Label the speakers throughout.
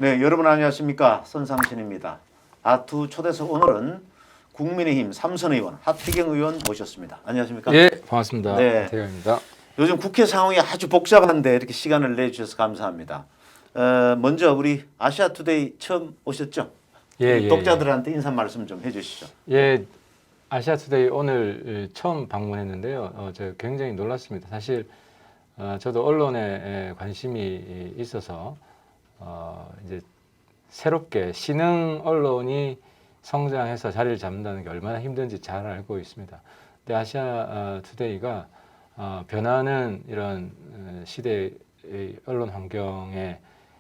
Speaker 1: 네, 여러분 안녕하십니까? 손상진입니다. 아투 초대석 오늘은 국민의힘 삼선 의원 하태경 의원 모셨습니다. 안녕하십니까?
Speaker 2: 예, 반갑습니다.
Speaker 1: 네.
Speaker 2: 하태경입니다.
Speaker 1: 요즘 국회 상황이 아주 복잡한데 이렇게 시간을 내주셔서 감사합니다. 먼저 우리 아시아투데이 처음 오셨죠?
Speaker 2: 예,
Speaker 1: 독자들한테 인사 말씀 좀 해주시죠.
Speaker 2: 예, 아시아투데이 오늘 처음 방문했는데요. 저 굉장히 놀랐습니다. 사실 저도 언론에 관심이 있어서 이제 새롭게 신흥 언론이 성장해서 자리를 잡는다는 게 얼마나 힘든지 잘 알고 있습니다. 근데 아시아투데이가 변하는 이런 시대의 언론 환경에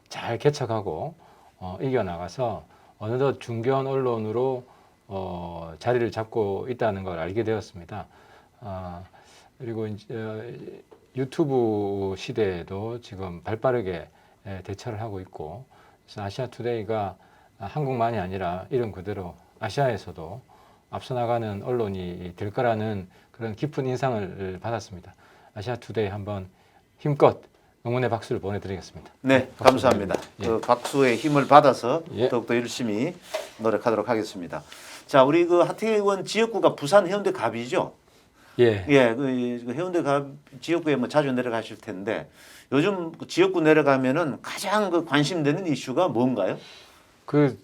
Speaker 2: 잘 개척하고 이겨나가서 어느덧 중견 언론으로 자리를 잡고 있다는 걸 알게 되었습니다. 그리고 이제 유튜브 시대에도 지금 발빠르게 대처를 하고 있고, 그래서 아시아투데이가 한국만이 아니라 이름 그대로 아시아에서도 앞서 나가는 언론이 될 거라는 그런 깊은 인상을 받았습니다. 아시아투데이 한번 힘껏 응원의 박수를 보내드리겠습니다.
Speaker 1: 네, 감사합니다.
Speaker 2: 예.
Speaker 1: 그 박수의 힘을 받아서
Speaker 2: 예.
Speaker 1: 더욱더 열심히 노력하도록 하겠습니다. 자, 우리 그 하태경 의원 지역구가 부산 해운대 갑이죠?
Speaker 2: 예.
Speaker 1: 예, 그 해운대 갑 지역구에 뭐 자주 내려가실 텐데 요즘 그 지역구 내려가면은 가장 그 관심되는 이슈가 뭔가요?
Speaker 2: 그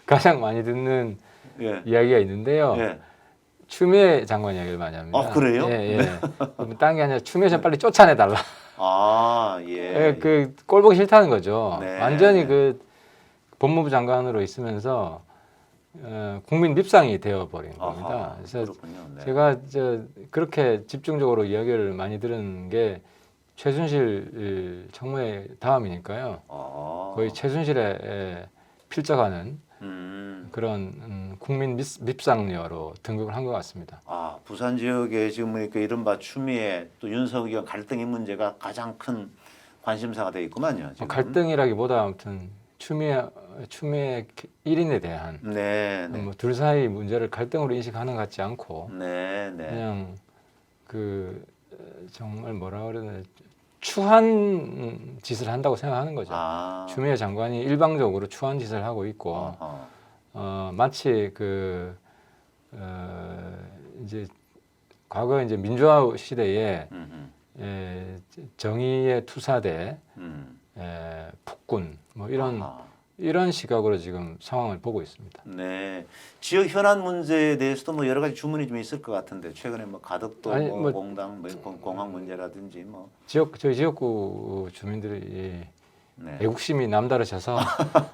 Speaker 2: 가장 많이 듣는
Speaker 1: 예.
Speaker 2: 이야기가 있는데요.
Speaker 1: 예.
Speaker 2: 추미애 장관 이야기를 많이 합니다.
Speaker 1: 아, 그래요?
Speaker 2: 예, 예. 딴 게 아니라 추미애 좀 빨리 쫓아내달라.
Speaker 1: 아, 예.
Speaker 2: 예, 그 꼴 보기 싫다는 거죠.
Speaker 1: 네.
Speaker 2: 완전히 그 법무부 장관으로 있으면서 국민 밉상이 되어버린 겁니다.
Speaker 1: 아하,
Speaker 2: 그래서
Speaker 1: 그렇군요. 네.
Speaker 2: 제가 그렇게 집중적으로 이야기를 많이 들은 게 최순실 청문회 다음이니까요.
Speaker 1: 아.
Speaker 2: 거의 최순실에 필적하는 그런 국민 밉상녀로 등극을 한 것 같습니다.
Speaker 1: 아, 부산 지역에 지금 그러니까 이른바 추미애 또 윤석열 갈등의 문제가 가장 큰 관심사가 되어 있구만요. 지금.
Speaker 2: 갈등이라기보다 아무튼 추미애 1인에 대한
Speaker 1: 네, 네.
Speaker 2: 뭐 둘 사이 문제를 갈등으로 인식하는 것 같지 않고
Speaker 1: 네, 네.
Speaker 2: 그냥 그 정말 뭐라 그러나 추한 짓을 한다고 생각하는 거죠.
Speaker 1: 아.
Speaker 2: 추미애 장관이 일방적으로 추한 짓을 하고 있고
Speaker 1: 아하.
Speaker 2: 마치 이제 과거 이제 민주화 시대에 정의의 투사대, 폭군 뭐 이런 시각으로 지금 상황을 보고 있습니다.
Speaker 1: 네, 지역 현안 문제에 대해서도 뭐 여러 가지 주문이 좀 있을 것 같은데 최근에 뭐 가덕도
Speaker 2: 아니,
Speaker 1: 뭐
Speaker 2: 뭐
Speaker 1: 공당 뭐 공항 문제라든지 뭐
Speaker 2: 저희 지역구 주민들이
Speaker 1: 네.
Speaker 2: 애국심이 남다르셔서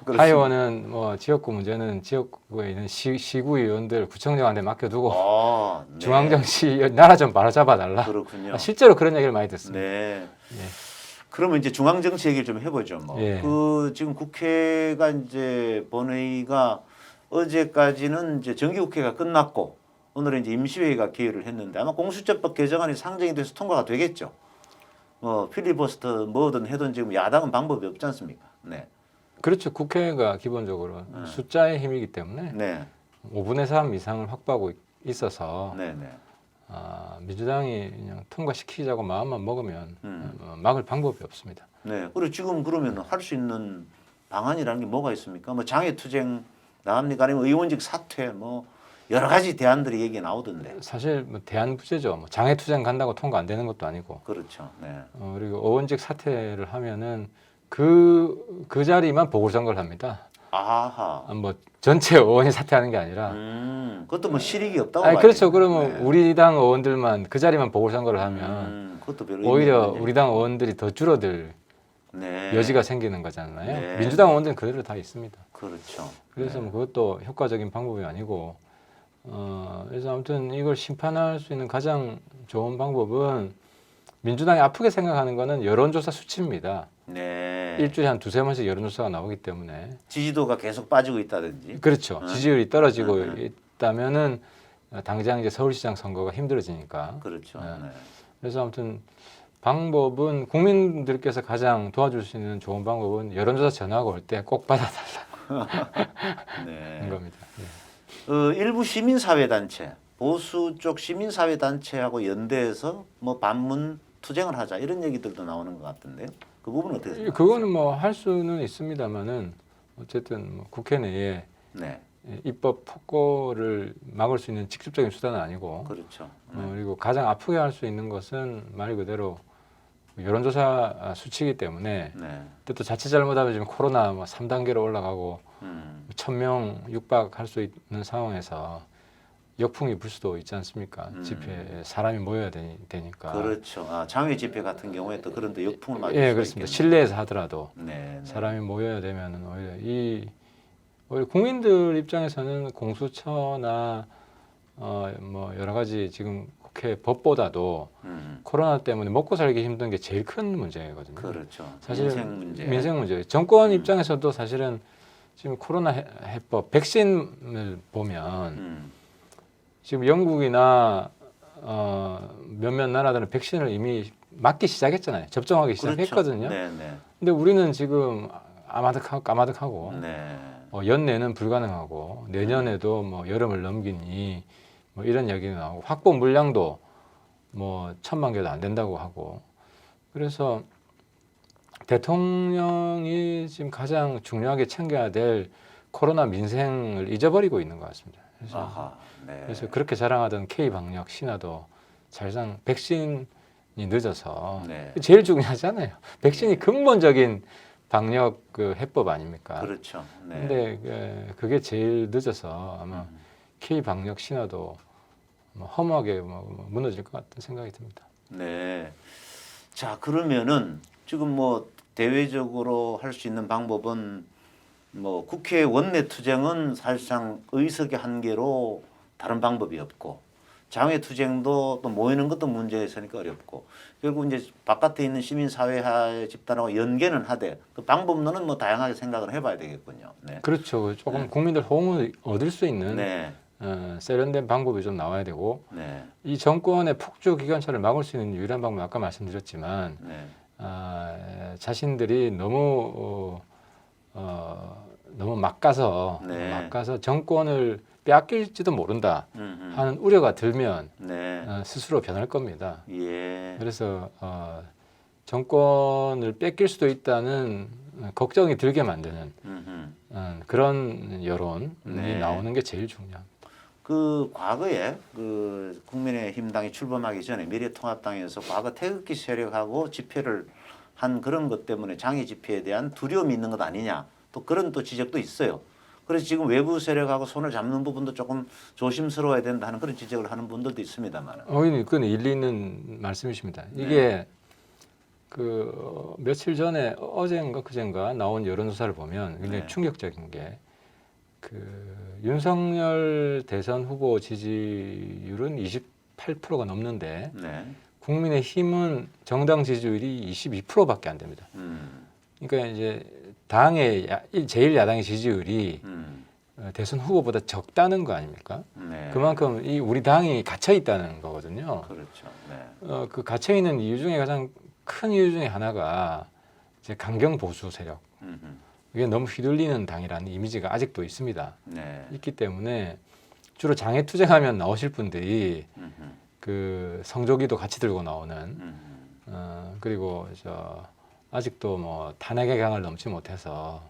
Speaker 2: 하의원은 뭐 지역구 문제는 지역구에 있는 시구의원들 구청장한테 맡겨두고
Speaker 1: 아, 네.
Speaker 2: 중앙정치 나라 좀 바로잡아 달라.
Speaker 1: 그렇군요.
Speaker 2: 실제로 그런 얘기를 많이 듣습니다.
Speaker 1: 네.
Speaker 2: 예.
Speaker 1: 그러면 이제 중앙 정치 얘기를 좀 해보죠. 뭐.
Speaker 2: 예.
Speaker 1: 그 지금 국회가 이제 본회의가 어제까지는 이제 정기국회가 끝났고 오늘은 이제 임시회의가 개의를 했는데 아마 공수처법 개정안이 상정이 돼서 통과가 되겠죠. 뭐 필리버스터 뭐든 해든 지금 야당은 방법이 없지 않습니까? 네.
Speaker 2: 그렇죠. 국회가 기본적으로 숫자의 힘이기 때문에
Speaker 1: 네.
Speaker 2: 5분의 3 이상을 확보하고 있어서
Speaker 1: 네. 네.
Speaker 2: 민주당이 그냥 통과시키자고 마음만 먹으면 막을 방법이 없습니다.
Speaker 1: 네. 그리고 지금 그러면 할 수 있는 방안이라는 게 뭐가 있습니까? 뭐 장애투쟁 나갑니까? 아니면 의원직 사퇴 뭐 여러 가지 대안들이 얘기 나오던데.
Speaker 2: 사실 뭐 대안부재죠. 뭐 장애투쟁 간다고 통과 안 되는 것도 아니고.
Speaker 1: 그렇죠. 네.
Speaker 2: 그리고 의원직 사퇴를 하면은 그 자리만 보궐선거를 합니다.
Speaker 1: 아하.
Speaker 2: 뭐 전체 의원이 사퇴하는 게 아니라.
Speaker 1: 그것도 뭐 실익이 없다고
Speaker 2: 아니,
Speaker 1: 봐야죠.
Speaker 2: 그렇죠. 그러면
Speaker 1: 네.
Speaker 2: 우리 당 의원들만 그 자리만 보궐선거를 하면
Speaker 1: 그것도 별로
Speaker 2: 오히려
Speaker 1: 의미가
Speaker 2: 우리 당 의원들이 더 줄어들
Speaker 1: 네.
Speaker 2: 여지가 생기는 거잖아요.
Speaker 1: 네.
Speaker 2: 민주당 의원들은 그대로 다 있습니다.
Speaker 1: 그렇죠.
Speaker 2: 그래서
Speaker 1: 네.
Speaker 2: 뭐 그것도 효과적인 방법이 아니고 그래서 아무튼 이걸 심판할 수 있는 가장 좋은 방법은 민주당이 아프게 생각하는 거는 여론조사 수치입니다.
Speaker 1: 네.
Speaker 2: 일주일에 한 두세 번씩 여론조사가 나오기 때문에
Speaker 1: 지지도가 계속 빠지고 있다든지.
Speaker 2: 그렇죠. 지지율이 떨어지고 있다면은 당장 이제 서울시장 선거가 힘들어지니까.
Speaker 1: 그렇죠.
Speaker 2: 네.
Speaker 1: 네.
Speaker 2: 그래서 아무튼 방법은 국민들께서 가장 도와줄 수 있는 좋은 방법은 여론조사 전화가 올 때 꼭 받아달라는
Speaker 1: 네.
Speaker 2: 겁니다. 네.
Speaker 1: 일부 시민사회단체, 보수 쪽 시민사회단체하고 연대해서 뭐 반문 투쟁을 하자 이런 얘기들도 나오는 것 같은데요. 그 부분은 어떻게 생각하세요?
Speaker 2: 그거는 뭐 할 수는 있습니다만은 어쨌든 뭐 국회 내에
Speaker 1: 네,
Speaker 2: 입법 폭거를 막을 수 있는 직접적인 수단은 아니고
Speaker 1: 그렇죠. 네.
Speaker 2: 그리고 가장 아프게 할 수 있는 것은 말 그대로 여론조사 수치이기 때문에
Speaker 1: 네.
Speaker 2: 또 자칫 잘못하면 지금 코로나 뭐 3단계로 올라가고 1,000명 육박할 수 있는 상황에서 역풍이 불 수도 있지 않습니까? 집회에 사람이 모여야 되니까.
Speaker 1: 그렇죠. 아, 장외 집회 같은 경우에 또 그런데 역풍을 맞을
Speaker 2: 예,
Speaker 1: 수가
Speaker 2: 그렇습니다.
Speaker 1: 있겠네요.
Speaker 2: 실내에서 하더라도
Speaker 1: 네, 네.
Speaker 2: 사람이 모여야 되면은 오히려 국민들 입장에서는 공수처나 뭐 여러 가지 지금 국회 법보다도 코로나 때문에 먹고 살기 힘든 게 제일 큰 문제거든요.
Speaker 1: 그렇죠.
Speaker 2: 사실
Speaker 1: 민생 문제.
Speaker 2: 민생 문제. 정권 입장에서도 사실은 지금 코로나 해법 백신을 보면 지금 영국이나 몇몇 나라들은 백신을 이미 맞기 시작했잖아요. 접종하기 시작했거든요.
Speaker 1: 그렇죠. 네, 네.
Speaker 2: 근데 우리는 지금 까마득하고
Speaker 1: 네.
Speaker 2: 연내는 불가능하고 내년에도 뭐 여름을 넘기니 뭐 이런 얘기가 나오고 확보 물량도 뭐 1,000만 개도 안 된다고 하고 그래서 대통령이 지금 가장 중요하게 챙겨야 될 코로나 민생을 잊어버리고 있는 것 같습니다. 그래서,
Speaker 1: 아하, 네.
Speaker 2: 그래서 그렇게 자랑하던 K 방역 신화도 사실상 백신이 늦어서
Speaker 1: 네.
Speaker 2: 제일 중요하잖아요. 백신이 근본적인 방역 그 해법 아닙니까?
Speaker 1: 그렇죠. 네.
Speaker 2: 근데 그게 제일 늦어서 아마 K 방역 신화도 뭐 허무하게 무너질 것 같은 생각이 듭니다.
Speaker 1: 네. 자, 그러면은 지금 뭐 대외적으로 할 수 있는 방법은 뭐 국회 원내 투쟁은 사실상 의석의 한계로 다른 방법이 없고 장외 투쟁도 또 모이는 것도 문제가 있으니까 어렵고 결국 이제 바깥에 있는 시민사회 집단하고 연계는 하되 그 방법론은 뭐 다양하게 생각을 해봐야 되겠군요. 네.
Speaker 2: 그렇죠. 조금
Speaker 1: 네.
Speaker 2: 국민들 호응을 얻을 수 있는
Speaker 1: 네.
Speaker 2: 세련된 방법이 좀 나와야 되고
Speaker 1: 네.
Speaker 2: 이 정권의 폭주 기관차를 막을 수 있는 유일한 방법 아까 말씀드렸지만
Speaker 1: 네.
Speaker 2: 자신들이 너무 막 가서
Speaker 1: 네.
Speaker 2: 막 가서 정권을 빼앗길지도 모른다
Speaker 1: 음.
Speaker 2: 하는 우려가 들면
Speaker 1: 네.
Speaker 2: 스스로 변할 겁니다.
Speaker 1: 예.
Speaker 2: 그래서 정권을 뺏길 수도 있다는 걱정이 들게 만드는 그런 여론이
Speaker 1: 네.
Speaker 2: 나오는 게 제일 중요합니다.
Speaker 1: 그 과거에 그 국민의힘당이 출범하기 전에 미래통합당에서 과거 태극기 세력하고 집회를 한 그런 것 때문에 장애 집회에 대한 두려움이 있는 것 아니냐 또 그런 또 지적도 있어요. 그래서 지금 외부 세력하고 손을 잡는 부분도 조금 조심스러워야 된다는 그런 지적을 하는 분들도 있습니다만.
Speaker 2: 그건 일리 있는 말씀이십니다. 이게 그 며칠 전에 어젠가 그젠가 나온 여론조사를 보면 굉장히 충격적인 게 그 윤석열 대선 후보 지지율은 28%가 넘는데 국민의힘은 정당 지지율이 22%밖에 안 됩니다. 그러니까 이제 당의 제일 야당의 지지율이 대선 후보보다 적다는 거 아닙니까? 그만큼 이 우리 당이 갇혀 있다는 거거든요.
Speaker 1: 그렇죠. 네.
Speaker 2: 그 갇혀 있는 이유 중에 가장 큰 이유 중에 하나가 이제 강경 보수 세력. 이게 너무 휘둘리는 당이라는 이미지가 아직도 있습니다.
Speaker 1: 네.
Speaker 2: 있기 때문에 주로 장애 투쟁하면 나오실 분들이 그 성조기도 같이 들고 나오는 그리고 아직도 뭐 탄핵의 강을 넘지 못해서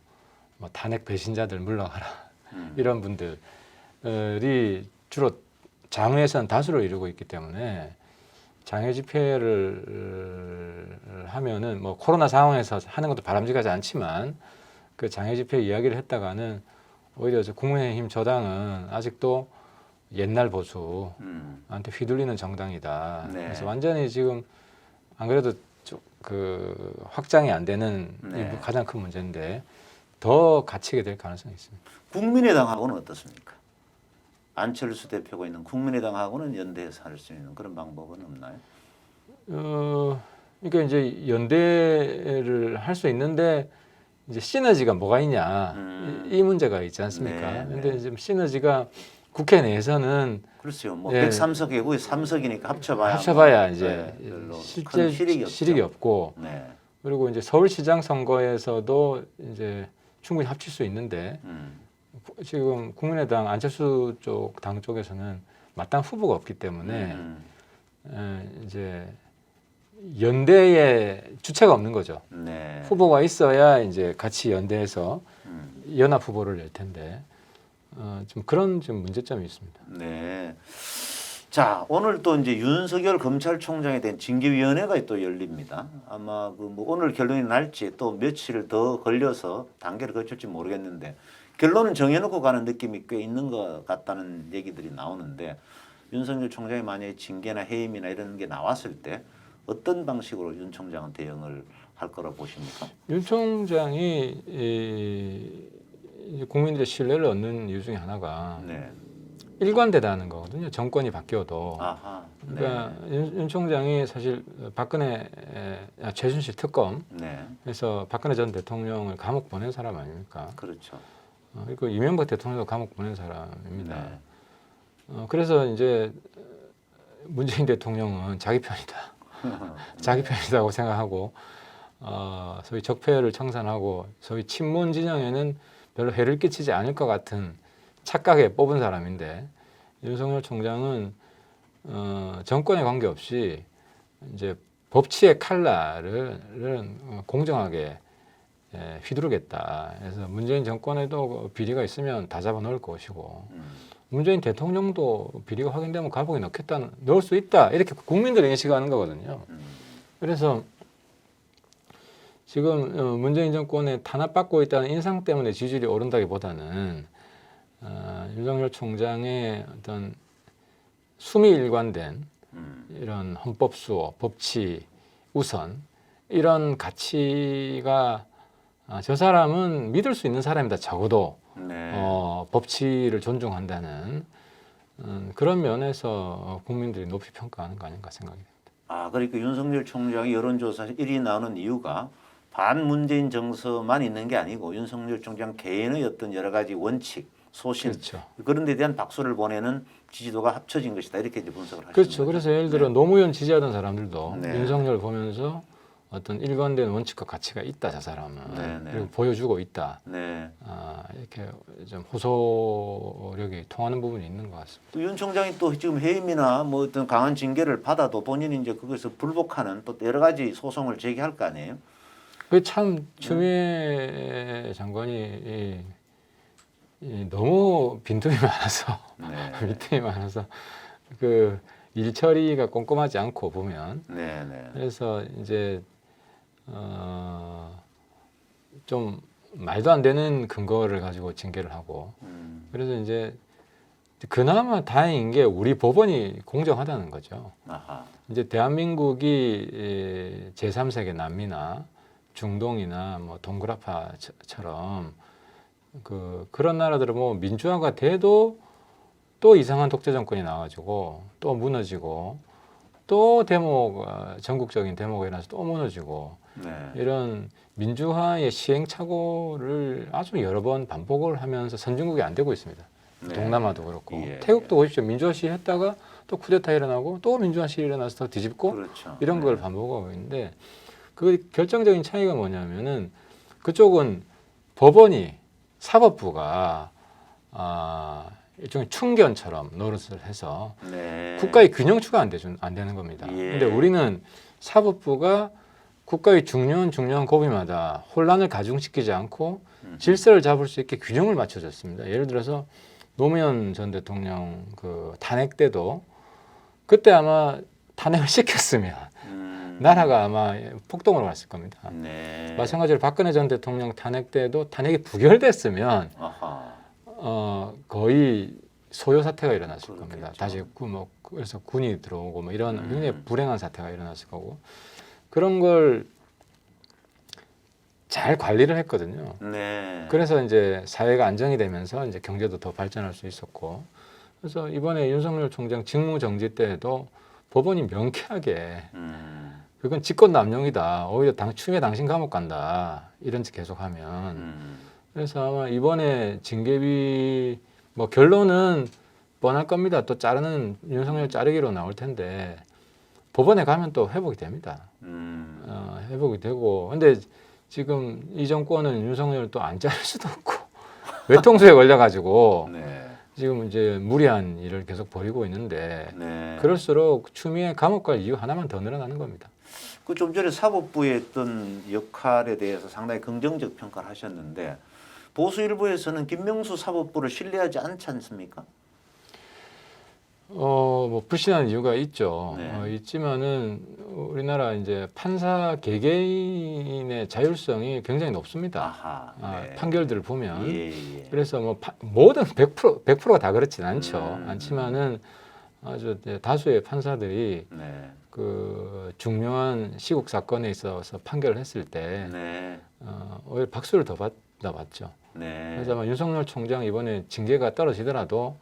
Speaker 2: 뭐 탄핵 배신자들 물러가라 이런 분들이 주로 장외에서는 다수를 이루고 있기 때문에 장애 집회를 하면은 뭐 코로나 상황에서 하는 것도 바람직하지 않지만 그 장애 집회 이야기를 했다가는 오히려 국민의힘 저당은 아직도 옛날 보수한테 휘둘리는 정당이다.
Speaker 1: 네.
Speaker 2: 그래서 완전히 지금 안 그래도 그 확장이 안 되는 이 가장 큰 문제인데 더 갇히게 될 가능성이 있습니다.
Speaker 1: 국민의당하고는 어떻습니까? 안철수 대표가 있는 국민의당하고는 연대해서 할 수 있는 그런 방법은 없나요?
Speaker 2: 그러니까 이제 연대를 할 수 있는데 이제 시너지가 뭐가 있냐 이 문제가 있지 않습니까? 근데 이제 시너지가 국회 내에서는
Speaker 1: 글쎄요, 뭐 103석이고 3석이니까 합쳐봐야 뭐,
Speaker 2: 이제
Speaker 1: 별로
Speaker 2: 실제
Speaker 1: 큰
Speaker 2: 실익이 없고 그리고 이제 서울시장 선거에서도 이제 충분히 합칠 수 있는데 지금 국민의당 안철수 쪽 당 쪽에서는 마땅 후보가 없기 때문에 이제 연대의 주체가 없는 거죠.
Speaker 1: 네.
Speaker 2: 후보가 있어야 이제 같이 연대해서
Speaker 1: 음.
Speaker 2: 연합 후보를 낼 텐데 좀 그런 좀 문제점이 있습니다.
Speaker 1: 네. 자, 오늘 또 이제 윤석열 검찰총장에 대한 징계위원회가 또 열립니다. 아마 그 뭐 오늘 결론이 날지 또 며칠 더 걸려서 단계를 거칠지 모르겠는데 결론은 정해놓고 가는 느낌이 꽤 있는 것 같다는 얘기들이 나오는데 윤석열 총장이 만약에 징계나 해임이나 이런 게 나왔을 때 어떤 방식으로 윤 총장은 대응을 할 거라 보십니까?
Speaker 2: 윤 총장이 국민들의 신뢰를 얻는 이유 중에 하나가
Speaker 1: 네.
Speaker 2: 일관되다는 거거든요. 정권이 바뀌어도.
Speaker 1: 아하. 네.
Speaker 2: 그러니까 윤 총장이 사실 박근혜 최순실 특검
Speaker 1: 네.
Speaker 2: 그래서 박근혜 전 대통령을 감옥 보낸 사람 아닙니까?
Speaker 1: 그렇죠.
Speaker 2: 그리고 이명박 대통령도 감옥 보낸 사람입니다.
Speaker 1: 네.
Speaker 2: 그래서 이제 문재인 대통령은 자기 편이다. 자기 편이라고 생각하고 소위 적폐를 청산하고 소위 친문 진영에는 별로 해를 끼치지 않을 것 같은 착각에 뽑은 사람인데 윤석열 총장은 정권에 관계없이 이제 법치의 칼날을 공정하게 휘두르겠다. 그래서 문재인 정권에도 비리가 있으면 다 잡아넣을 것이고 문재인 대통령도 비리가 확인되면 감옥에 넣을 수 있다. 이렇게 국민들이 인식하는 거거든요. 그래서 지금 문재인 정권에 탄압받고 있다는 인상 때문에 지지율이 오른다기보다는 윤석열 총장의 어떤 숨이 일관된 이런 헌법 수호, 법치 우선 이런 가치가 저 사람은 믿을 수 있는 사람이다. 적어도
Speaker 1: 네.
Speaker 2: 법치를 존중한다는 그런 면에서 국민들이 높이 평가하는 거 아닌가 생각이 됩니다.
Speaker 1: 아, 그러니까 윤석열 총장이 여론조사에서 1위 나오는 이유가 반문재인 정서만 있는 게 아니고 윤석열 총장 개인의 어떤 여러 가지 원칙, 소신
Speaker 2: 그렇죠.
Speaker 1: 그런 데 대한 박수를 보내는 지지도가 합쳐진 것이다. 이렇게 이제 분석을 하시는
Speaker 2: 그렇죠.
Speaker 1: 거죠.
Speaker 2: 그래서 예를 들어 노무현 지지하던 사람들도
Speaker 1: 네.
Speaker 2: 윤석열 보면서 어떤 일관된 원칙과 가치가 있다. 저 사람은.
Speaker 1: 네, 네.
Speaker 2: 그리고 보여주고 있다.
Speaker 1: 네.
Speaker 2: 이렇게 좀 호소력이 통하는 부분이 있는 것 같습니다.
Speaker 1: 또 윤 총장이 또 지금 해임이나 뭐 어떤 강한 징계를 받아도 본인이 이제 그것을 불복하는 또 여러 가지 소송을 제기할 거 아니에요?
Speaker 2: 그 참 추미애 장관이 너무 빈틈이 많아서
Speaker 1: 네.
Speaker 2: 빈틈이 많아서 그 일 처리가 꼼꼼하지 않고 보면
Speaker 1: 네, 네.
Speaker 2: 그래서 이제 좀 말도 안 되는 근거를 가지고 징계를 하고 그래서 이제 그나마 다행인 게 우리 법원이 공정하다는 거죠.
Speaker 1: 아하.
Speaker 2: 이제 대한민국이 제3세계 남미나 중동이나 뭐 동그라파처럼 그런 나라들은 뭐 민주화가 돼도 또 이상한 독재 정권이 나와가지고 또 무너지고 또 전국적인 데모가 일어나서 또 무너지고
Speaker 1: 네.
Speaker 2: 이런 민주화의 시행착오를 아주 여러 번 반복을 하면서 선진국이 안 되고 있습니다.
Speaker 1: 네.
Speaker 2: 동남아도 그렇고
Speaker 1: 예,
Speaker 2: 태국도 보십시오. 민주화 시했다가 또 쿠데타 일어나고 또 민주화 시 일어나서 더 뒤집고
Speaker 1: 그렇죠.
Speaker 2: 이런
Speaker 1: 네.
Speaker 2: 걸 반복하고 있는데 그 결정적인 차이가 뭐냐면은 그쪽은 법원이 사법부가 일종의 충견처럼 노릇을 해서
Speaker 1: 네.
Speaker 2: 국가의 균형추가 안 되는 겁니다.
Speaker 1: 예.
Speaker 2: 근데 우리는 사법부가 국가의 중요한 고비마다 혼란을 가중시키지 않고 질서를 잡을 수 있게 균형을 맞춰줬습니다. 예를 들어서 노무현 전 대통령 그 탄핵 때도 그때 아마 탄핵을 시켰으면 나라가 아마 폭동으로 갔을 겁니다.
Speaker 1: 네.
Speaker 2: 마찬가지로 박근혜 전 대통령 탄핵 때도 탄핵이 부결됐으면
Speaker 1: 아하.
Speaker 2: 거의 소요 사태가 일어났을
Speaker 1: 그렇겠죠.
Speaker 2: 겁니다. 다시 그래서 군이 들어오고 뭐 이런 굉장히 불행한 사태가 일어났을 거고 그런 걸 잘 관리를 했거든요.
Speaker 1: 네.
Speaker 2: 그래서 이제 사회가 안정이 되면서 이제 경제도 더 발전할 수 있었고 그래서 이번에 윤석열 총장 직무 정지 때에도 법원이 명쾌하게 그건 직권남용이다. 오히려 추미애 당신 감옥 간다. 이런 짓 계속하면 그래서 아마 이번에 징계비 뭐 결론은 뻔할 겁니다. 또 윤석열 자르기로 나올 텐데 법원에 가면 또 회복이 됩니다. 회복이 되고 근데 지금 이 정권은 윤석열 또 안 자를 수도 없고 외통수에 걸려가지고
Speaker 1: 네.
Speaker 2: 지금 이제 무리한 일을 계속 벌이고 있는데
Speaker 1: 네.
Speaker 2: 그럴수록 추미애 감옥 갈 이유 하나만 더 늘어나는 겁니다.
Speaker 1: 그 좀 전에 사법부의 어떤 역할에 대해서 상당히 긍정적 평가를 하셨는데 보수 일부에서는 김명수 사법부를 신뢰하지 않지 않습니까?
Speaker 2: 뭐 불신하는 이유가 있죠.
Speaker 1: 네.
Speaker 2: 있지만은 우리나라 이제 판사 개개인의 자율성이 굉장히 높습니다.
Speaker 1: 아하. 네.
Speaker 2: 판결들을 보면
Speaker 1: 예.
Speaker 2: 그래서 뭐 모든 100%가 다 그렇진 않죠.
Speaker 1: 음.
Speaker 2: 않지만은 아주 이제 다수의 판사들이
Speaker 1: 네.
Speaker 2: 그 중요한 시국 사건에 있어서 판결을 했을 때
Speaker 1: 네.
Speaker 2: 오히려 박수를 더 받았죠.
Speaker 1: 네.
Speaker 2: 그래서 아마 윤석열 총장 이번에 징계가 떨어지더라도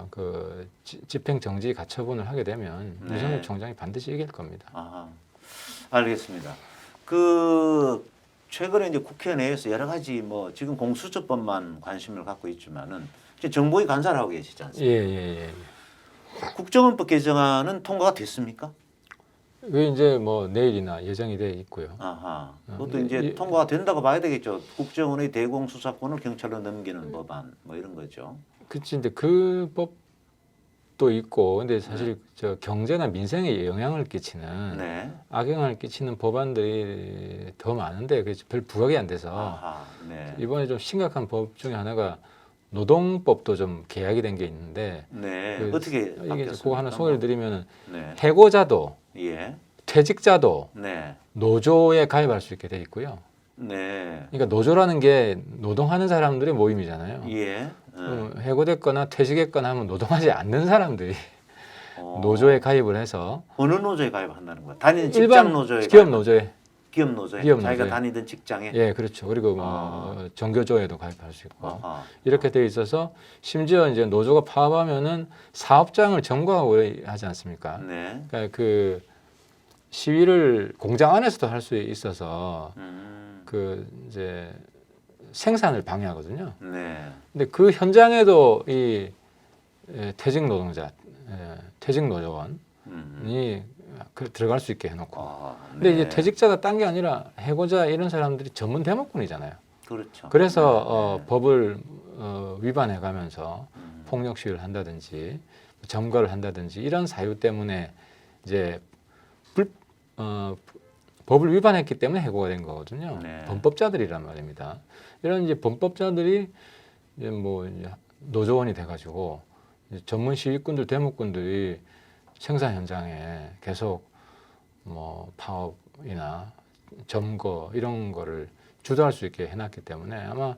Speaker 2: 그 집행 정지 가처분을 하게 되면
Speaker 1: 네.
Speaker 2: 윤석열 총장이 반드시 이길 겁니다.
Speaker 1: 아하. 알겠습니다. 그 최근에 이제 국회 내에서 여러 가지 뭐 지금 공수처법만 관심을 갖고 있지만은 이제 정보위 간사를 하고 계시지 않습니까?
Speaker 2: 예.
Speaker 1: 국정원법 개정안은 통과가 됐습니까?
Speaker 2: 그게 이제 뭐 내일이나 예정이 돼 있고요.
Speaker 1: 아하. 그것도 이제 통과가 된다고 봐야 되겠죠. 국정원의 대공수사권을 경찰로 넘기는 법안 뭐 이런 거죠.
Speaker 2: 그치, 근데 그 법도 있고, 근데 사실 저 경제나 민생에 영향을 끼치는
Speaker 1: 네.
Speaker 2: 악영향을 끼치는 법안들이 더 많은데 그게 별 부각이 안 돼서
Speaker 1: 아하. 네.
Speaker 2: 이번에 좀 심각한 법 중에 하나가 노동법도 좀 개약이 된 게 있는데
Speaker 1: 네. 어떻게
Speaker 2: 이게
Speaker 1: 바뀌었습니까?
Speaker 2: 그거 하나 소개를 드리면
Speaker 1: 네.
Speaker 2: 해고자도
Speaker 1: 예.
Speaker 2: 퇴직자도
Speaker 1: 네.
Speaker 2: 노조에 가입할 수 있게 돼 있고요.
Speaker 1: 네.
Speaker 2: 그러니까 노조라는 게 노동하는 사람들의 모임이잖아요.
Speaker 1: 예.
Speaker 2: 그럼 해고됐거나 퇴직했거나 하면 노동하지 않는 사람들이
Speaker 1: 어.
Speaker 2: 노조에 가입을 해서
Speaker 1: 어느 노조에 가입한다는 거야? 다니는 직장
Speaker 2: 일반
Speaker 1: 노조에
Speaker 2: 기업 노조에
Speaker 1: 기업 노조에
Speaker 2: 기업
Speaker 1: 자기가
Speaker 2: 노조에.
Speaker 1: 다니던 직장에
Speaker 2: 예 그렇죠. 그리고 뭐 정교조에도 가입할 수 있고
Speaker 1: 아하.
Speaker 2: 이렇게 돼 있어서 심지어 이제 노조가 파업하면은 사업장을 점거하고 하지 않습니까?
Speaker 1: 네.
Speaker 2: 그러니까 그 시위를 공장 안에서도 할 수 있어서 그 이제 생산을 방해하거든요.
Speaker 1: 네.
Speaker 2: 근데 그 현장에도 이 퇴직 노동자, 퇴직 노조원이 들어갈 수 있게 해놓고.
Speaker 1: 아,
Speaker 2: 근데
Speaker 1: 네.
Speaker 2: 이제 퇴직자가 딴 게 아니라 해고자 이런 사람들이 전문 대목군이잖아요.
Speaker 1: 그렇죠.
Speaker 2: 그래서
Speaker 1: 네.
Speaker 2: 법을 위반해가면서 폭력 시위를 한다든지 점거를 한다든지 이런 사유 때문에 이제 법을 위반했기 때문에 해고가 된 거거든요.
Speaker 1: 네.
Speaker 2: 범법자들이란 말입니다. 이런 이제 범법자들이 이제 뭐 이제 노조원이 돼가지고 이제 전문 시위꾼들, 대목꾼들이 생산 현장에 계속 뭐 파업이나 점거 이런 거를 주도할 수 있게 해놨기 때문에 아마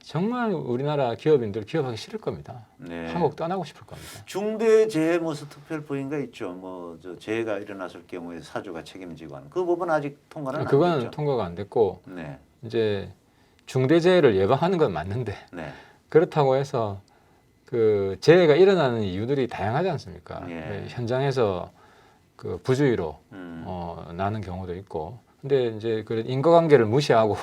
Speaker 2: 정말 우리나라 기업인들 기업하기 싫을 겁니다.
Speaker 1: 네.
Speaker 2: 한국 떠나고 싶을 겁니다.
Speaker 1: 중대재해무서특별법인가 있죠. 뭐 저 재해가 일어났을 경우에 사주가 책임지고 하는 그 부분 아직 통과는 안
Speaker 2: 그건
Speaker 1: 됐죠.
Speaker 2: 통과가 안 됐고
Speaker 1: 네.
Speaker 2: 이제 중대재해를 예방하는 건 맞는데
Speaker 1: 네.
Speaker 2: 그렇다고 해서 그 재해가 일어나는 이유들이 다양하지 않습니까?
Speaker 1: 예.
Speaker 2: 현장에서 그 부주의로 나는 경우도 있고, 근데 이제 그 인과관계를 무시하고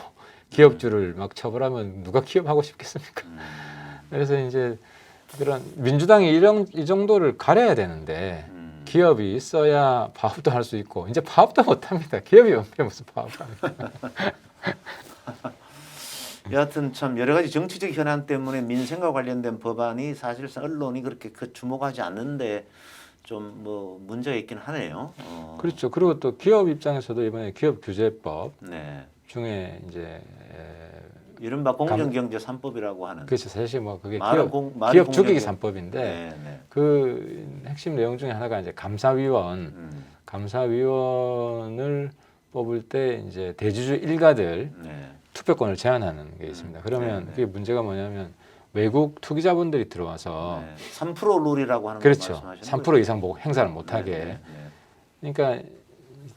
Speaker 2: 기업주를 막 처벌하면 누가 기업하고 싶겠습니까? 그래서 이제 그런 민주당이 이 정도를 가려야 되는데 기업이 있어야 파업도 할 수 있고 이제 파업도 못합니다. 기업이 없는데 무슨 파업을 합니까?
Speaker 1: 여하튼 참 여러 가지 정치적 현안 때문에 민생과 관련된 법안이 사실상 언론이 그렇게 주목하지 않는데 좀 뭐 문제가 있긴 하네요.
Speaker 2: 그렇죠. 그리고 또 기업 입장에서도 이번에 기업규제법
Speaker 1: 네.
Speaker 2: 중에 이제
Speaker 1: 이른바 공정경제 3법이라고 하는.
Speaker 2: 그렇죠. 사실 뭐 그게
Speaker 1: 말은
Speaker 2: 기업 죽이기
Speaker 1: 공정경-
Speaker 2: 3법인데
Speaker 1: 네, 네.
Speaker 2: 그 핵심 내용 중에 하나가 이제 감사위원을 뽑을 때 이제 대주주 일가들
Speaker 1: 네.
Speaker 2: 투표권을 제한하는 게 있습니다. 그러면
Speaker 1: 네, 네.
Speaker 2: 그게 문제가 뭐냐면 외국 투기자본들이 들어와서
Speaker 1: 네. 3% 룰이라고 하는 거
Speaker 2: 그렇죠.
Speaker 1: 말씀하시는
Speaker 2: 3%
Speaker 1: 거죠?
Speaker 2: 이상 행사를 못하게.
Speaker 1: 네, 네, 네.
Speaker 2: 그러니까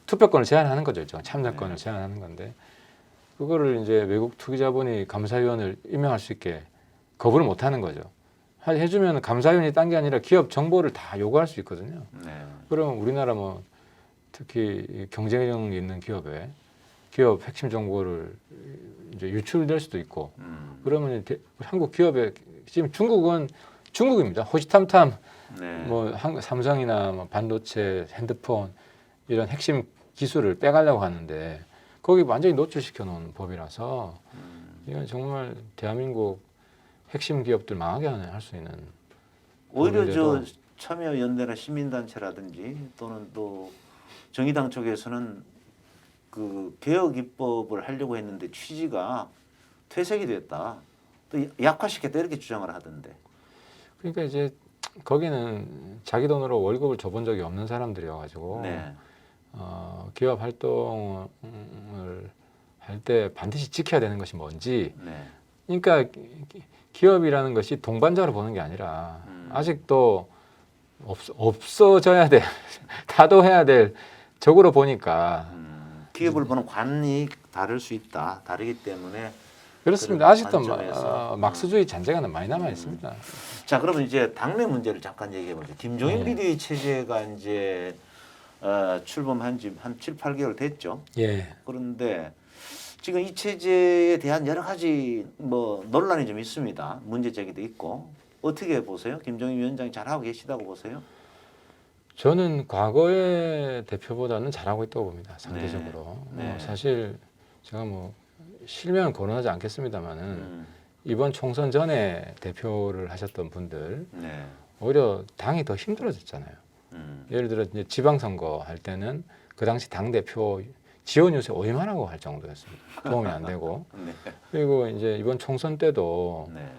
Speaker 2: 투표권을 제한하는 거죠. 참여권을 제한하는 건데 그거를 이제 외국 투기자본이 감사위원을 임명할 수 있게 거부를 못하는 거죠. 해주면 감사위원이 딴 게 아니라 기업 정보를 다 요구할 수 있거든요.
Speaker 1: 네.
Speaker 2: 그러면 우리나라 뭐 특히 경쟁력 있는 기업에 기업 핵심 정보를 이제 유출될 수도 있고 그러면 한국 기업에 지금 중국입니다. 호시탐탐
Speaker 1: 네.
Speaker 2: 뭐 삼성이나 뭐 반도체, 핸드폰 이런 핵심 기술을 빼가려고 하는데 거기 완전히 노출시켜 놓은 법이라서 이건 정말 대한민국 핵심 기업들 망하게 할 수 있는
Speaker 1: 오히려 저
Speaker 2: 법인데도
Speaker 1: 참여연대나 시민단체라든지 또는 또 정의당 쪽에서는 그 개혁 입법을 하려고 했는데 취지가 퇴색이 됐다. 또 약화시켰다 이렇게 주장을 하던데.
Speaker 2: 그러니까 이제 거기는 자기 돈으로 월급을 줘본 적이 없는 사람들이어가지고
Speaker 1: 네.
Speaker 2: 기업 활동을 할 때 반드시 지켜야 되는 것이 뭔지.
Speaker 1: 네.
Speaker 2: 그러니까 기업이라는 것이 동반자로 보는 게 아니라 아직도 없어져야 될, 타도해야 될 적으로 보니까
Speaker 1: 기업을 보는 관이 다를 수 있다. 다르기 때문에
Speaker 2: 그렇습니다.
Speaker 1: 그런
Speaker 2: 아직도
Speaker 1: 관점에서.
Speaker 2: 막스주의 잔재가 많이 남아 있습니다.
Speaker 1: 자, 그러면 이제 당내 문제를 잠깐 얘기해 보죠. 김종인
Speaker 2: 네.
Speaker 1: 비대위 체제가 이제 출범한 지 한 7, 8개월 됐죠.
Speaker 2: 예.
Speaker 1: 그런데 지금 이 체제에 대한 여러 가지 뭐 논란이 좀 있습니다. 문제 제기도 있고. 어떻게 보세요? 김종인 위원장이 잘하고 계시다고 보세요?
Speaker 2: 저는 과거의 대표보다는 잘하고 있다고 봅니다. 상대적으로.
Speaker 1: 네.
Speaker 2: 사실 제가 뭐 실명을 거론하지 않겠습니다만은
Speaker 1: 음,
Speaker 2: 이번 총선 전에 대표를 하셨던 분들
Speaker 1: 네.
Speaker 2: 오히려 당이 더 힘들어졌잖아요. 예를 들어 이제 지방선거 할 때는 그 당시 당 대표 지원 요새 오임하라고 할 정도였습니다. 도움이 안 되고.
Speaker 1: 네.
Speaker 2: 그리고 이제 이번 총선 때도
Speaker 1: 네.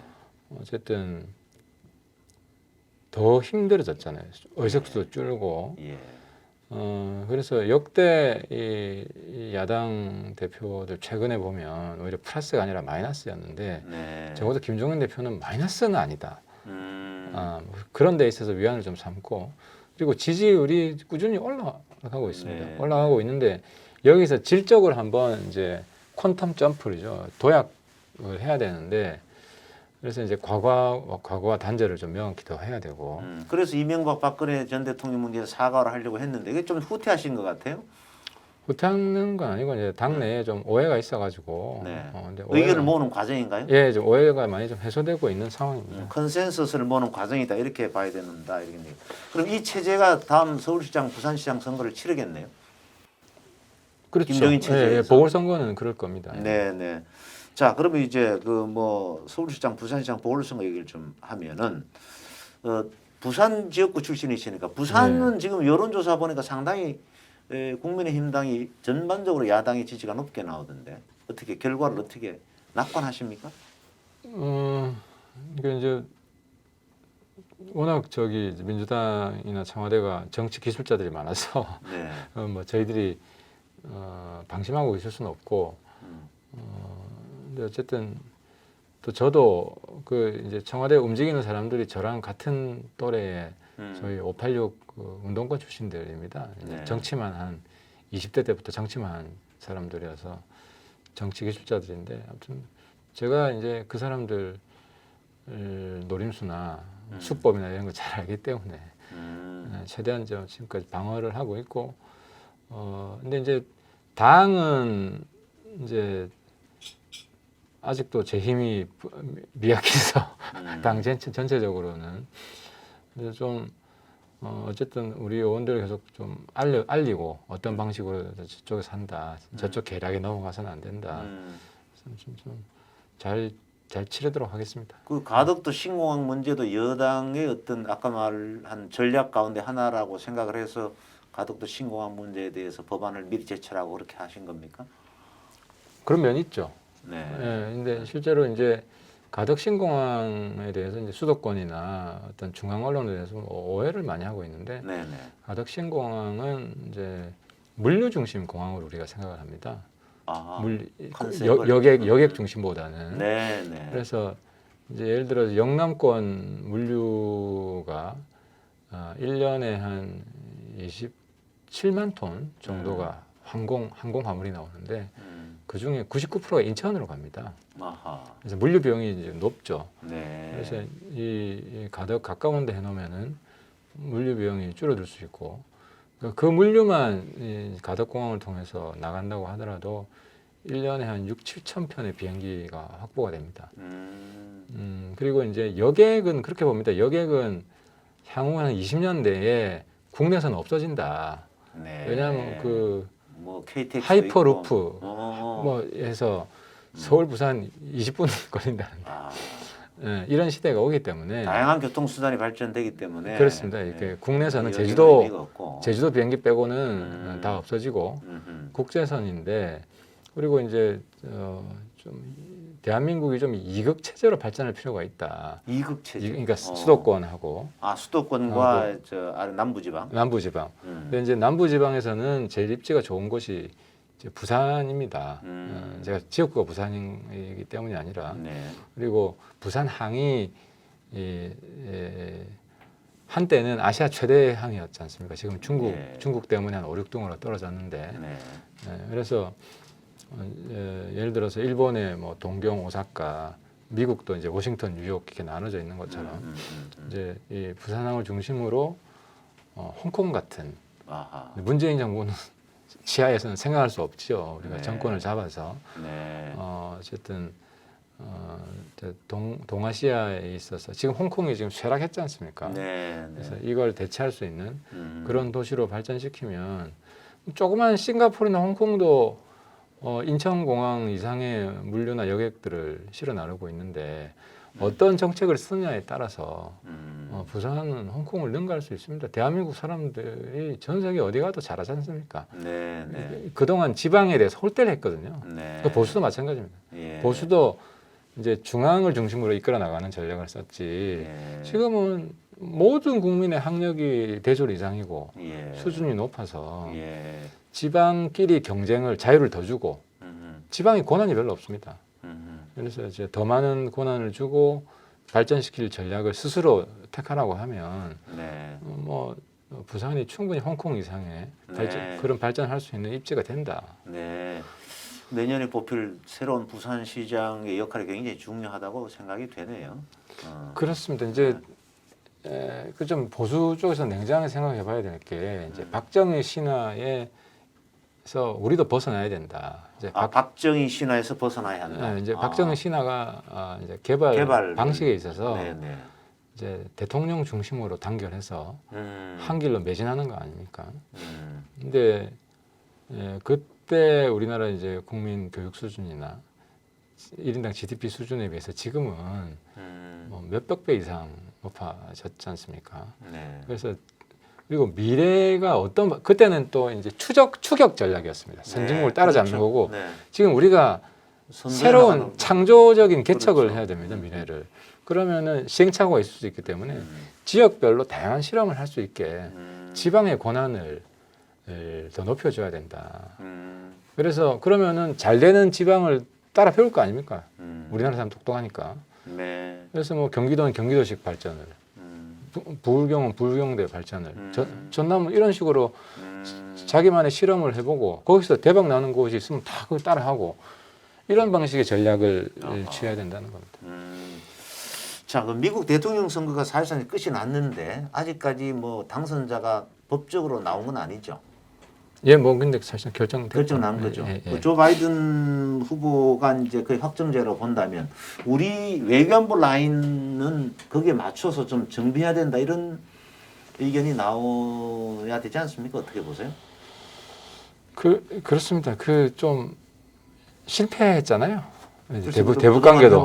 Speaker 2: 어쨌든 더 힘들어졌잖아요. 의석수도 줄고.
Speaker 1: 예.
Speaker 2: 그래서 역대 이 야당 대표들 최근에 보면 오히려 플러스가 아니라 마이너스였는데
Speaker 1: 네.
Speaker 2: 적어도 김종인 대표는 마이너스는 아니다.
Speaker 1: 음,
Speaker 2: 그런 데 있어서 위안을 좀 삼고 그리고 지지율이 꾸준히 올라가고 있습니다.
Speaker 1: 네.
Speaker 2: 올라가고 있는데 여기서 질적으로 한번 이제 퀀텀 점프죠. 도약을 해야 되는데 그래서 이제 과거와 단절을 좀 명확히 더 해야 되고
Speaker 1: 그래서 이명박 박근혜 전 대통령 문제에서 사과를 하려고 했는데 이게 좀 후퇴하신 것 같아요.
Speaker 2: 후퇴하는 건 아니고 이제 당내에 좀 오해가 있어가지고
Speaker 1: 네.
Speaker 2: 근데
Speaker 1: 의견을 모으는 과정인가요?
Speaker 2: 예, 좀 오해가 많이 좀 해소되고 있는 상황입니다.
Speaker 1: 컨센서스를 모으는 과정이다 이렇게 봐야 된다 이렇게. 그럼 이 체제가 다음 서울시장, 부산시장 선거를 치르겠네요.
Speaker 2: 그렇죠.
Speaker 1: 김종인 체제에서.
Speaker 2: 보궐선거는 그럴 겁니다.
Speaker 1: 네, 네. 자, 그러면 이제 그 뭐 서울시장, 부산시장 보궐선거 얘기를 좀 하면은 부산 지역구 출신이시니까 부산은 지금 여론조사 보니까 상당히 국민의힘 당이 전반적으로 야당의 지지가 높게 나오던데 어떻게 결과를 어떻게 낙관하십니까?
Speaker 2: 이게 이제 워낙 민주당이나 청와대가 정치 기술자들이 많아서
Speaker 1: 네.
Speaker 2: 뭐 저희들이 방심하고 있을 수는 없고 근데 어쨌든 또 저도 그 이제 청와대 움직이는 사람들이 저랑 같은 또래의 저희 586 그 운동권 출신들입니다. 이제
Speaker 1: 네.
Speaker 2: 정치만 한 20대 때부터 정치만 한 사람들이어서 정치 기술자들인데 아무튼 제가 이제 그 사람들 노림수나 수법이나 이런 거 잘 알기 때문에 최대한 지금까지 방어를 하고 있고 근데 이제 당은 이제 아직도 제 힘이 미약해서 당 전체적으로는 근데 좀 어쨌든 우리 의원들 계속 좀 알리고 어떤 방식으로 저쪽에서 한다 저쪽 계략에 넘어가서는 안 된다 좀 잘 치르도록 하겠습니다.
Speaker 1: 그 가덕도 신공항 문제도 여당의 어떤 아까 말한 전략 가운데 하나라고 생각을 해서 가덕도 신공항 문제에 대해서 법안을 미리 제출하고 그렇게 하신 겁니까?
Speaker 2: 그런 면이 있죠.
Speaker 1: 네.
Speaker 2: 근데 실제로 이제 가덕 신공항에 대해서 이제 수도권이나 어떤 중앙 언론에 대해서 오해를 많이 하고 있는데
Speaker 1: 네,
Speaker 2: 가덕 신공항은 이제 물류 중심 공항으로 우리가 생각을 합니다.
Speaker 1: 컨셉을.
Speaker 2: 여객 중심보다는.
Speaker 1: 네, 네.
Speaker 2: 그래서 이제 예를 들어서 영남권 물류가 1년에 한 27만 톤 정도가 항공 화물이 나오는데 그 중에 99%가 인천으로 갑니다.
Speaker 1: 아하.
Speaker 2: 그래서 물류 비용이 이제 높죠.
Speaker 1: 네.
Speaker 2: 그래서 이 가덕 가까운 데 해놓으면은 물류 비용이 줄어들 수 있고 그 물류만 이 가덕공항을 통해서 나간다고 하더라도 1년에 한 6, 7천 편의 비행기가 확보가 됩니다. 그리고 이제 여객은 그렇게 봅니다. 여객은 향후 한 20년 내에 국내에서는 없어진다.
Speaker 1: 네.
Speaker 2: 왜냐하면 그
Speaker 1: 뭐 KTX
Speaker 2: 하이퍼루프 뭐 해서 서울 부산 20분 걸린다는데 예, 이런 시대가 오기 때문에
Speaker 1: 다양한 교통 수단이 발전되기 때문에
Speaker 2: 그렇습니다. 이렇게 국내선은
Speaker 1: 여기는 의미가
Speaker 2: 제주도
Speaker 1: 없고.
Speaker 2: 비행기 빼고는 다 없어지고 국제선인데 그리고 이제 좀 대한민국이 좀 이극 체제로 발전할 필요가 있다.
Speaker 1: 이극 체제.
Speaker 2: 그러니까 수도권하고
Speaker 1: 수도권과 저 아래 남부지방.
Speaker 2: 남부지방. 근데 이제 남부지방에서는 제일 입지가 좋은 곳이 이제 부산입니다. 제가 지역구가 부산이기 때문이 아니라
Speaker 1: 네.
Speaker 2: 그리고 부산항이 한때는 아시아 최대 항이었지 않습니까? 지금 중국 때문에 한 5, 6등으로 떨어졌는데
Speaker 1: 네.
Speaker 2: 그래서 예를 들어서 일본의 뭐 동경, 오사카, 미국도 이제 워싱턴, 뉴욕 이렇게 나눠져 있는 것처럼 이제 이 부산항을 중심으로 홍콩 같은
Speaker 1: 아하.
Speaker 2: 문재인 정부는 지하에서는 생각할 수 없죠. 우리가
Speaker 1: 네.
Speaker 2: 정권을 잡아서
Speaker 1: 네.
Speaker 2: 어쨌든 동아시아에 있어서 지금 홍콩이 지금 쇠락했지 않습니까?
Speaker 1: 네.
Speaker 2: 그래서 이걸 대체할 수 있는
Speaker 1: 음.
Speaker 2: 그런 도시로 발전시키면 조그만 싱가포르나 홍콩도 인천공항 이상의 물류나 여객들을 실어 나르고 있는데 어떤 정책을 쓰느냐에 따라서 부산은 홍콩을 능가할 수 있습니다. 대한민국 사람들이 전 세계 어디 가도 잘하지 않습니까?
Speaker 1: 네. 네.
Speaker 2: 그동안 지방에 대해서 홀대를 했거든요.
Speaker 1: 네.
Speaker 2: 그 보수도 마찬가지입니다.
Speaker 1: 예.
Speaker 2: 보수도 이제 중앙을 중심으로 이끌어 나가는 전략을 썼지.
Speaker 1: 예.
Speaker 2: 지금은 모든 국민의 학력이 대졸 이상이고
Speaker 1: 예.
Speaker 2: 수준이 높아서
Speaker 1: 예.
Speaker 2: 지방끼리 경쟁을 자유를 더 주고 지방이 권한이 별로 없습니다. 그래서 이제 더 많은 권한을 주고 발전시킬 전략을 스스로 택하라고 하면
Speaker 1: 네.
Speaker 2: 뭐 부산이 충분히 홍콩 이상의
Speaker 1: 네.
Speaker 2: 그런 발전할 수 있는 입지가 된다.
Speaker 1: 네. 내년에 뽑힐 새로운 부산시장의 역할이 굉장히 중요하다고 생각이 되네요.
Speaker 2: 그렇습니다. 이제 그 좀 보수 쪽에서 냉정하게 생각해봐야 될 게 이제 박정희 신화에서 우리도 벗어나야 된다. 이제
Speaker 1: 박정희 신화에서 벗어나야 한다.
Speaker 2: 이제 박정희 신화가 이제 개발 방식에 있어서
Speaker 1: 네네.
Speaker 2: 이제 대통령 중심으로 단결해서 한 길로 매진하는 거 아닙니까? 근데 그때 우리나라 이제 국민 교육 수준이나 1인당 GDP 수준에 비해서 지금은 뭐 몇백 배 이상 높아졌지 않습니까?
Speaker 1: 네.
Speaker 2: 그래서 그리고 미래가 그때는 또 이제 추격 전략이었습니다. 선진국을 따라잡는
Speaker 1: 그렇죠.
Speaker 2: 거고
Speaker 1: 네.
Speaker 2: 지금 우리가 새로운 창조적인 개척을 해야 됩니다. 미래를. 그러면은 시행착오가 있을 수 있기 때문에 지역별로 다양한 실험을 할 수 있게 지방의 권한을 더 높여줘야 된다. 그래서 그러면은 잘 되는 지방을 따라 배울 거 아닙니까? 우리나라 사람 똑똑하니까.
Speaker 1: 네.
Speaker 2: 그래서 뭐 경기도는 경기도식 발전을, 부울경은 부울경대 발전을, 전남은 이런 식으로 자기만의 실험을 해보고 거기서 대박 나는 곳이 있으면 다 그걸 따라하고 이런 방식의 전략을 취해야 된다는 겁니다.
Speaker 1: 자, 그럼 미국 대통령 선거가 사실상 끝이 났는데 아직까지 뭐 당선자가 법적으로 나온 건 아니죠.
Speaker 2: 예, 뭐 근데 사실 결정
Speaker 1: 난 거죠.
Speaker 2: 예.
Speaker 1: 그 조 바이든 후보가 이제 거의 확정제로 본다면 우리 외교안보 라인은 거기에 맞춰서 좀 정비해야 된다 이런 의견이 나와야 되지 않습니까? 어떻게 보세요?
Speaker 2: 그렇습니다. 그 좀 실패했잖아요.
Speaker 1: 대북
Speaker 2: 대북 관계도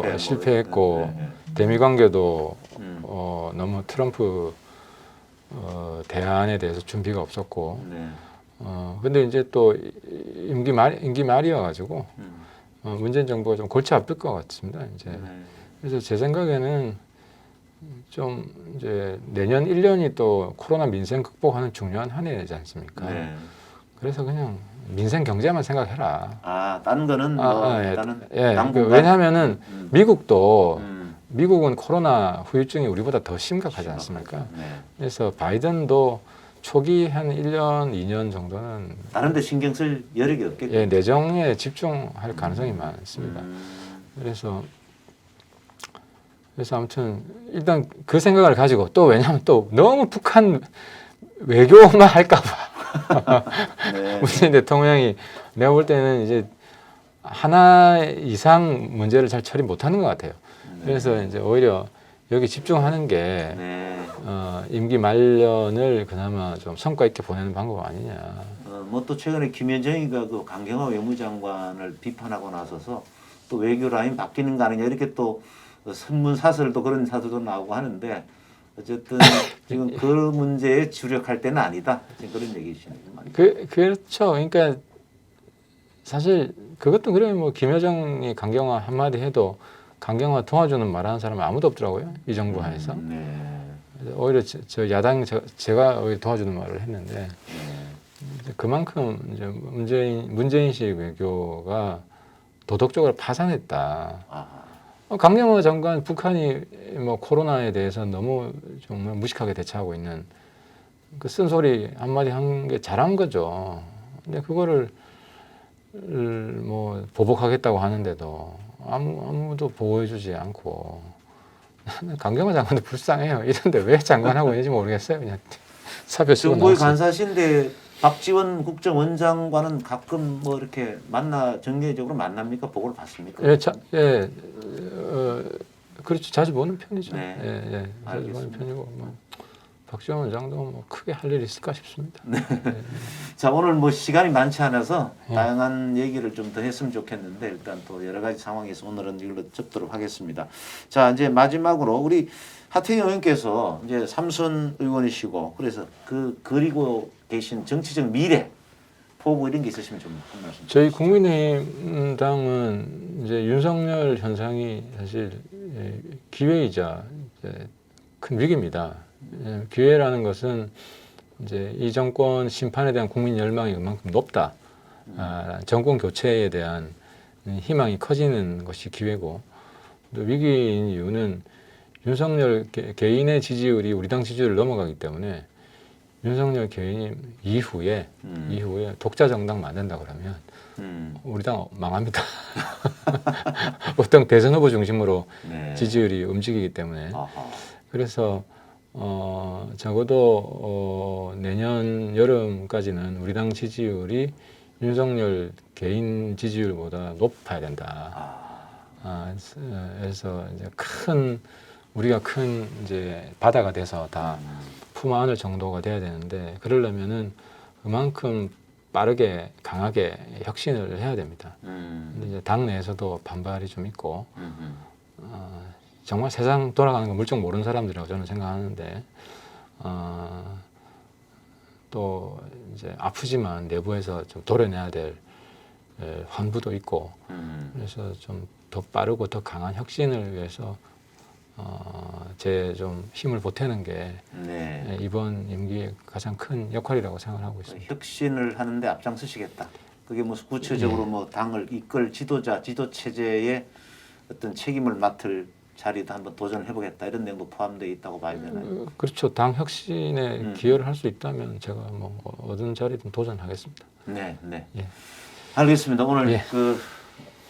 Speaker 1: 실패,
Speaker 2: 실패했고 대미 관계도 너무 트럼프 대안에 대해서 준비가 없었고
Speaker 1: 네.
Speaker 2: 근데 이제 또 임기 말이어가지고 문재인 정부가 좀 골치 아플 것 같습니다. 이제 그래서 제 생각에는 좀 이제 내년 1년이 또 코로나 민생 극복하는 중요한 한 해지 않습니까?
Speaker 1: 네.
Speaker 2: 그래서 그냥 민생 경제만 생각해라.
Speaker 1: 다른 거는
Speaker 2: 왜냐하면은 미국은 코로나 후유증이 우리보다 더 심각하지 않습니까?
Speaker 1: 네.
Speaker 2: 그래서 바이든도 초기 한 1년, 2년 정도는
Speaker 1: 다른 데 신경 쓸 여력이 없겠죠.
Speaker 2: 내정에 집중할 가능성이 많습니다. 그래서 아무튼 일단 그 생각을 가지고 또 왜냐하면 또 너무 북한 외교만 할까 봐.
Speaker 1: 네.
Speaker 2: 문재인 대통령이 내가 볼 때는 이제 하나 이상 문제를 잘 처리 못하는 것 같아요. 그래서 이제 오히려 여기 집중하는 게 임기 말년을 그나마 좀 성과 있게 보내는 방법 아니냐.
Speaker 1: 뭐 또 최근에 김여정이가 그 강경화 외무장관을 비판하고 나서서 또 외교 라인 바뀌는 거 아니냐 이렇게 또 선문 사설도 그런 사설도 나오고 하는데 어쨌든 지금 그 문제에 주력할 때는 아니다. 지금 그런 얘기시네요.
Speaker 2: 그렇죠. 그러니까 사실 그것도 그래요. 뭐 김여정이 강경화 한마디 해도 강경화 도와주는 말하는 사람은 아무도 없더라고요. 이 정부 하에서.
Speaker 1: 네.
Speaker 2: 오히려 저 야당 제가 오히려 도와주는 말을 했는데 이제 그만큼 이제 문재인식 외교가 도덕적으로 파산했다. 강경화 장관 북한이 뭐 코로나에 대해서 너무 정말 무식하게 대처하고 있는 그 쓴소리 한마디 한 게 잘한 거죠. 근데 그거를 뭐 보복하겠다고 하는데도 아무도 보호해주지 않고 강경화 장관도 불쌍해요. 이런데 왜 장관하고 있는지 모르겠어요. 그냥 사표 쓰고
Speaker 1: 정부의
Speaker 2: 나왔어요.
Speaker 1: 간사신데 박지원 국정원장과는 가끔 뭐 이렇게 정례적으로 만납니까? 보고를 받습니까?
Speaker 2: 예, 그렇죠. 자주 보는 편이죠.
Speaker 1: 네.
Speaker 2: 예, 자주 보는
Speaker 1: 알겠습니다.
Speaker 2: 편이고 뭐 박지원 원장도 뭐 크게 할 일이 있을까 싶습니다.
Speaker 1: 자, 오늘 뭐 시간이 많지 않아서 다양한 얘기를 좀 더 했으면 좋겠는데 일단 또 여러 가지 상황에서 오늘은 이걸로 접도록 하겠습니다. 자, 이제 마지막으로 우리 하태경 의원께서 이제 삼선 의원이시고 그래서 그 그리고 계신 정치적 미래 포부 이런 게 있으시면 좀 한 말씀.
Speaker 2: 저희 국민의힘당은 이제 윤석열 현상이 사실 기회이자 이제 큰 위기입니다. 기회라는 것은 이제 이 정권 심판에 대한 국민 열망이 그만큼 높다. 정권 교체에 대한 희망이 커지는 것이 기회고 또 위기인 이유는 윤석열 개인의 지지율이 우리 당 지지율을 넘어가기 때문에 윤석열 개인 이후에 독자 정당 만든다 그러면 우리 당 망합니다. 보통 대선 후보 중심으로
Speaker 1: 네.
Speaker 2: 지지율이 움직이기 때문에
Speaker 1: 아하.
Speaker 2: 그래서 적어도 내년 여름까지는 우리 당 지지율이 윤석열 개인 지지율보다 높아야 된다. 그래서 이제 우리가 큰 이제 바다가 돼서 다 품어안을 정도가 돼야 되는데 그러려면은 그만큼 빠르게 강하게 혁신을 해야 됩니다. 근데 이제 당 내에서도 반발이 좀 있고 정말 세상 돌아가는 거 물정 모르는 사람들이라고 저는 생각하는데 또 이제 아프지만 내부에서 좀 도려내야 될 환부도 있고 그래서 좀 더 빠르고 더 강한 혁신을 위해서 제 좀 힘을 보태는 게
Speaker 1: 네.
Speaker 2: 이번 임기의 가장 큰 역할이라고 생각하고 있습니다.
Speaker 1: 혁신을 하는데 앞장서시겠다. 그게 무슨 구체적으로 뭐 당을 이끌 지도자, 지도 체제의 어떤 책임을 맡을 자리도 한번 도전을 해보겠다 이런 내용도 포함되어 있다고 봐야 되나요?
Speaker 2: 그렇죠. 당 혁신에 기여를 할 수 있다면 제가 뭐 어떤 자리든 도전하겠습니다.
Speaker 1: 네, 네.
Speaker 2: 예.
Speaker 1: 알겠습니다. 오늘
Speaker 2: 예.
Speaker 1: 그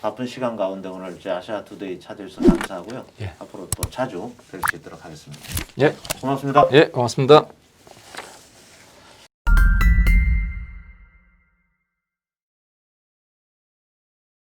Speaker 1: 바쁜 시간 가운데 오늘 제 아시아투데이 찾아주셔서 감사하고요.
Speaker 2: 예.
Speaker 1: 앞으로 또 자주 뵐 수 있도록 하겠습니다.
Speaker 2: 예,
Speaker 1: 고맙습니다.
Speaker 2: 예, 고맙습니다.